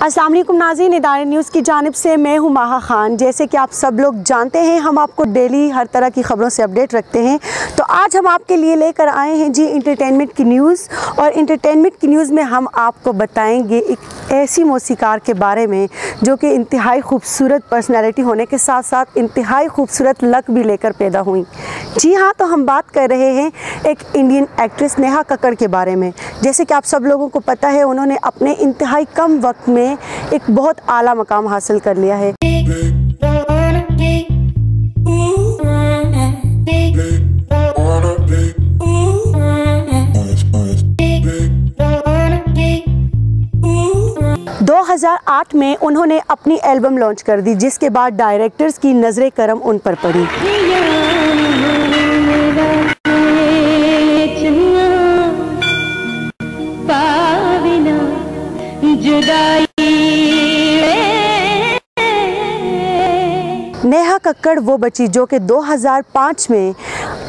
अस्सलाम वालेकुम नाज़रीन, इदारे न्यूज़ की जानिब से मैं हूँ माहा खान। जैसे कि आप सब लोग जानते हैं, हम आपको डेली हर तरह की ख़बरों से अपडेट रखते हैं। तो आज हम आपके लिए लेकर आए हैं जी इंटरटेनमेंट की न्यूज़। और इंटरटेनमेंट की न्यूज़ में हम आपको बताएंगे एक ऐसी मौसीकार के बारे में जो कि इंतहाई खूबसूरत पर्सनैलिटी होने के साथ साथ इंतहाई खूबसूरत लक भी लेकर पैदा हुई। जी हाँ, तो हम बात कर रहे हैं एक इंडियन एक्ट्रेस नेहा कक्कड़ के बारे में। जैसे कि आप सब लोगों को पता है, उन्होंने अपने इंतहाई कम वक्त में एक बहुत आला मकाम हासिल कर लिया है। दो 2008 में उन्होंने अपनी एल्बम लॉन्च कर दी, जिसके बाद डायरेक्टर्स की नजरे करम उन पर पड़ी। नेहा कक्कड़ वो बच्ची जो कि 2005 में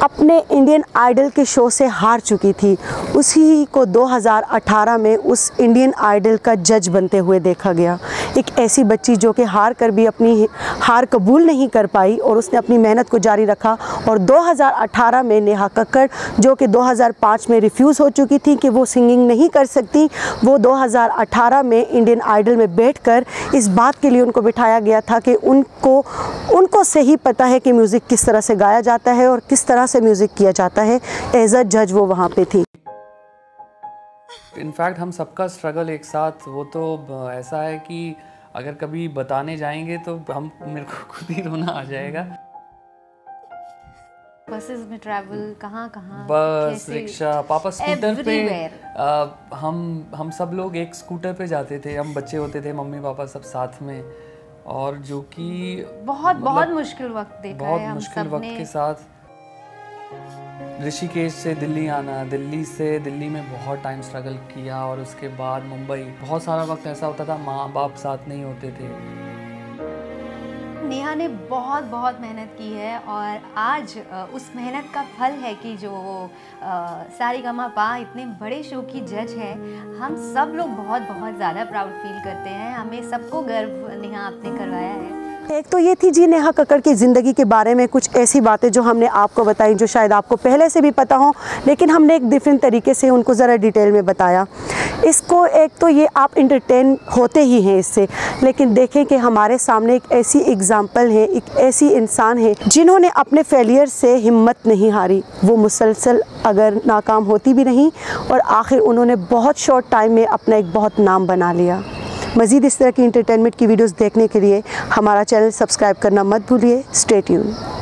अपने इंडियन आइडल के शो से हार चुकी थी, उसी को 2018 में उस इंडियन आइडल का जज बनते हुए देखा गया। एक ऐसी बच्ची जो कि हार कर भी अपनी हार कबूल नहीं कर पाई और उसने अपनी मेहनत को जारी रखा। और 2018 में नेहा कक्कड़ जो कि 2005 में रिफ्यूज़ हो चुकी थी कि वो सिंगिंग नहीं कर सकती, वो 2018 में इंडियन आइडल में बैठकर इस बात के लिए उनको बिठाया गया था कि उनको सही पता है कि म्यूज़िक किस तरह से गाया जाता है और किस तरह से म्यूज़िक किया जाता है। एज अ जज वो वहाँ पे थी। इनफैक्ट हम सबका स्ट्रगल एक साथ, वो तो ऐसा है कि अगर कभी बताने जाएंगे तो मेरे को खुद ही रोना आ जाएगा। बसेस में ट्रैवल कहाँ बस, रिक्शा, पापा स्कूटर पे, हम सब लोग एक स्कूटर पे जाते थे। हम बच्चे होते थे, मम्मी पापा सब साथ में, और जो कि बहुत मुश्किल वक्त देखा है। बहुत मुश्किल वक्त के साथ ऋषिकेश से दिल्ली आना, दिल्ली से दिल्ली में बहुत टाइम स्ट्रगल किया, और उसके बाद मुंबई। बहुत सारा वक्त ऐसा होता था माँ बाप साथ नहीं होते थे। नेहा ने बहुत मेहनत की है और आज उस मेहनत का फल है कि जो सारेगामापा इतने बड़े शो की जज है। हम सब लोग बहुत ज़्यादा प्राउड फील करते हैं। हमें सबको गर्व नेहा आपने करवाया है। एक तो ये थी जी नेहा कक्कड़ की ज़िंदगी के बारे में कुछ ऐसी बातें जो हमने आपको बताई, जो शायद आपको पहले से भी पता हो, लेकिन हमने एक डिफरेंट तरीके से उनको ज़रा डिटेल में बताया। इसको एक तो ये आप इंटरटेन होते ही हैं इससे, लेकिन देखें कि हमारे सामने एक ऐसी एग्ज़ाम्पल है, एक ऐसी इंसान है जिन्होंने अपने फेलियर से हिम्मत नहीं हारी। वो मुसलसल अगर नाकाम होती भी नहीं, और आखिर उन्होंने बहुत शॉर्ट टाइम में अपना एक बहुत नाम बना लिया। मज़ीद इस तरह की इंटरटेनमेंट की वीडियोस देखने के लिए हमारा चैनल सब्सक्राइब करना मत भूलिए। Stay tuned.